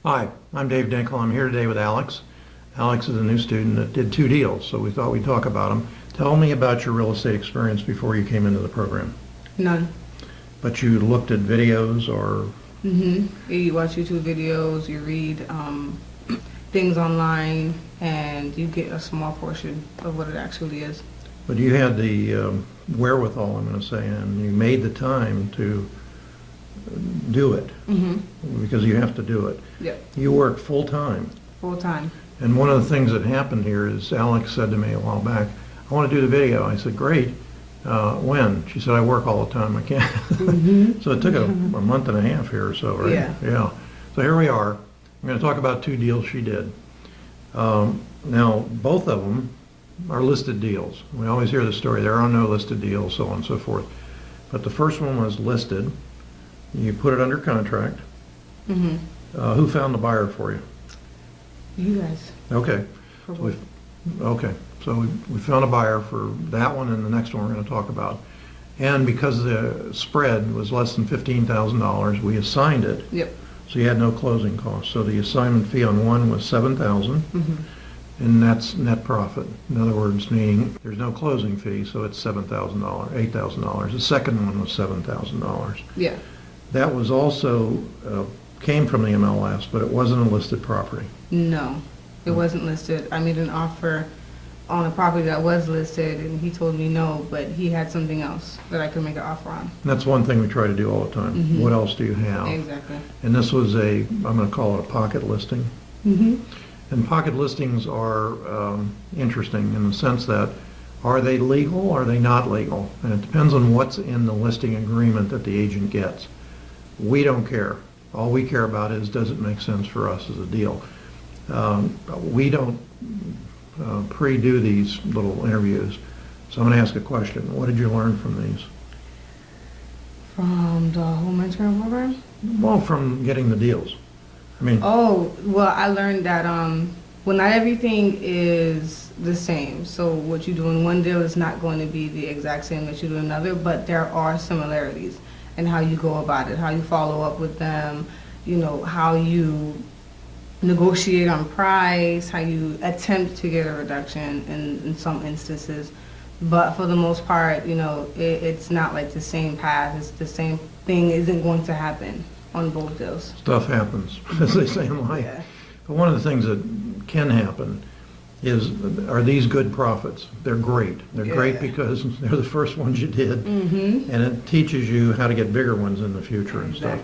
Hi, I'm Dave Dinkle. I'm here today with Alex. Alex is a new student that did 2 deals, so we thought we'd talk about them. Tell me about your real estate experience before you came into the program. None. But you looked at videos or... You watch YouTube videos, you read things online, and you get a small portion of what it actually is. But you had the wherewithal, I'm going to say, and you made the time to do it because you have to do it. Yep. You work full time. Full time. And one of the things that happened here is Alex said to me a while back, I want to do the video. I said, great. When? She said, I work all the time. I can't. So it took a month and a half here or so, right? Yeah. So here we are. I'm going to talk about 2 deals she did. Now, both of them are listed deals. We always hear the story, there are no listed deals, so on and so forth. But the first one was listed. You put it under contract. Who found the buyer for you? You guys. Okay. So we found a buyer for that one and the next one we're going to talk about. And because the spread was less than $15,000, we assigned it. Yep. So you had no closing costs. So the assignment fee on one was $7,000, and that's net profit. In other words, meaning there's no closing fee, so it's $7,000, $8,000. The second one was $7,000. Yeah. That was also came from the MLS, but it wasn't a listed property. No, it wasn't listed. I made an offer on a property that was listed, and he told me no, but he had something else that I could make an offer on. And that's one thing we try to do all the time. What else do you have? Exactly. And this was I'm going to call it a pocket listing. And pocket listings are interesting in the sense that are they legal or are they not legal? And it depends on what's in the listing agreement that the agent gets. We don't care. All we care about is does it make sense for us as a deal. We don't pre-do these little interviews. So I'm going to ask a question. What did you learn from these? From the whole mentoring program? Well, from getting the deals. I mean... Oh, well, I learned that well, not everything is the same. So what you do in one deal is not going to be the exact same that you do in another, but there are similarities in how you go about it, how you follow up with them, you know, how you negotiate on price, how you attempt to get a reduction in some instances. But for the most part, you know, it's not like the same path. It's the same thing isn't going to happen on both deals. Stuff happens, as they say in life. Yeah. But one of the things that can happen is, are these good profits? They're great. They're great because they're the first ones you did. And it teaches you how to get bigger ones in the future and stuff.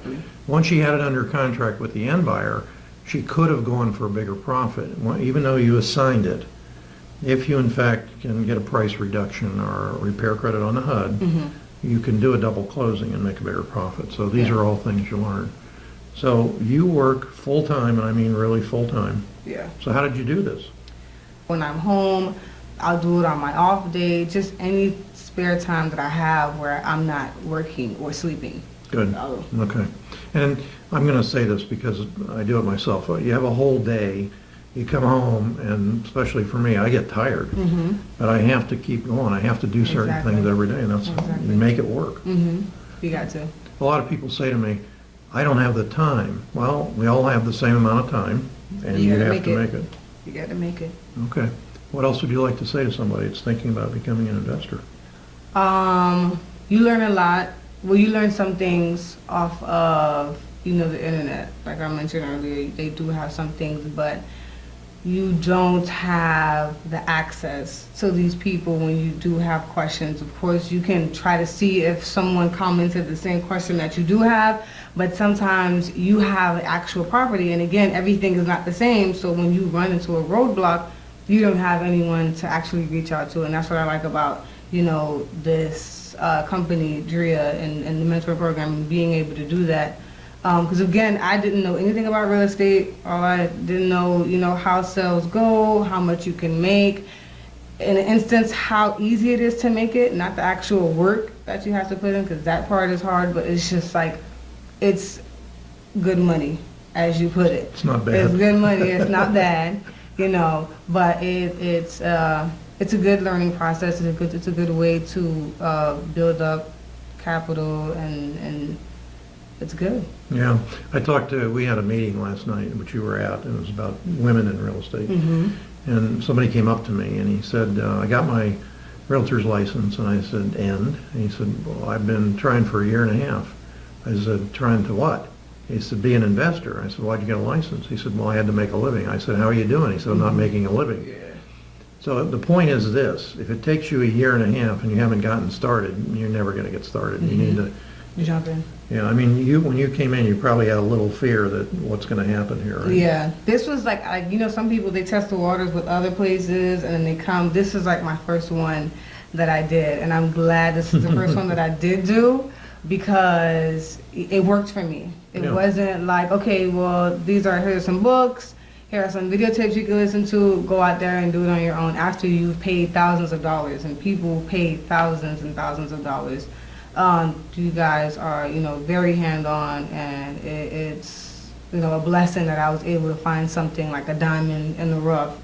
Once she had it under contract with the end buyer, she could have gone for a bigger profit, even though you assigned it. If you, in fact, can get a price reduction or a repair credit on the HUD, you can do a double closing and make a bigger profit. So these are all things you learn. So you work full-time, and I mean really full-time. Yeah. So how did you do this? When I'm home, I'll do it on my off day, just any spare time that I have where I'm not working or sleeping. Good. Okay. And I'm going to say this because I do it myself. You have a whole day, you come home, and especially for me, I get tired. But I have to keep going. I have to do certain things every day, and that's you make it work. You got to. A lot of people say to me, I don't have the time. Well, we all have the same amount of time, and you have to make it. You got to make it. Okay. What else would you like to say to somebody that's thinking about becoming an investor? You learn a lot. Well, you learn some things off of, you know, the internet. Like I mentioned earlier, they do have some things, but you don't have the access to these people when you do have questions. Of course, you can try to see if someone commented the same question that you do have, but sometimes you have actual property, and again, everything is not the same, so when you run into a roadblock, you don't have anyone to actually reach out to, and that's what I like about, you know, this company, DREA, and the mentor program, and being able to do that. Because again, I didn't know anything about real estate. I didn't know, you know, how sales go, how much you can make. In an instance, how easy it is to make it, not the actual work that you have to put in, because that part is hard, but it's just like, it's good money, as you put it. It's not bad. It's good money, it's not bad, you know, but it's a good learning process. It's a good way to build up capital and it's good. Yeah, we had a meeting last night, which you were at, and it was about women in real estate. Mm-hmm. And somebody came up to me and he said, I got my realtor's license. And I said, and? And he said, well, I've been trying for a year and a half. I said, trying to what? He said, be an investor. I said, why'd you get a license? He said, well, I had to make a living. I said, how are you doing? He said, I'm not making a living. Yeah. So the point is this, if it takes you a year and a half and you haven't gotten started, you're never going to get started. You need to, Jump in. yeah, I mean, when you came in, you probably had a little fear that what's going to happen here, right? Yeah, this was like, some people, they test the waters with other places and then they come. This is like my first one that I did. And I'm glad this is the first one that I did do because it worked for me. It Yeah. wasn't like, okay, well, here's some books, here are some videotapes you can listen to, go out there and do it on your own after you've paid thousands of dollars. And people pay thousands and thousands of dollars. You guys are, very hands-on, and it's, a blessing that I was able to find something like a diamond in the rough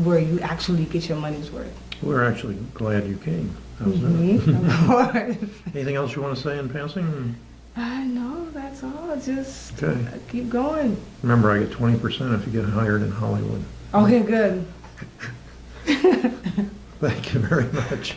where you actually get your money's worth. We're actually glad you came. How's that? Mm-hmm, of course. Anything else you want to say in passing? No, that's all. Just Okay. keep going. Remember, I get 20% if you get hired in Hollywood. Okay, good. Thank you very much.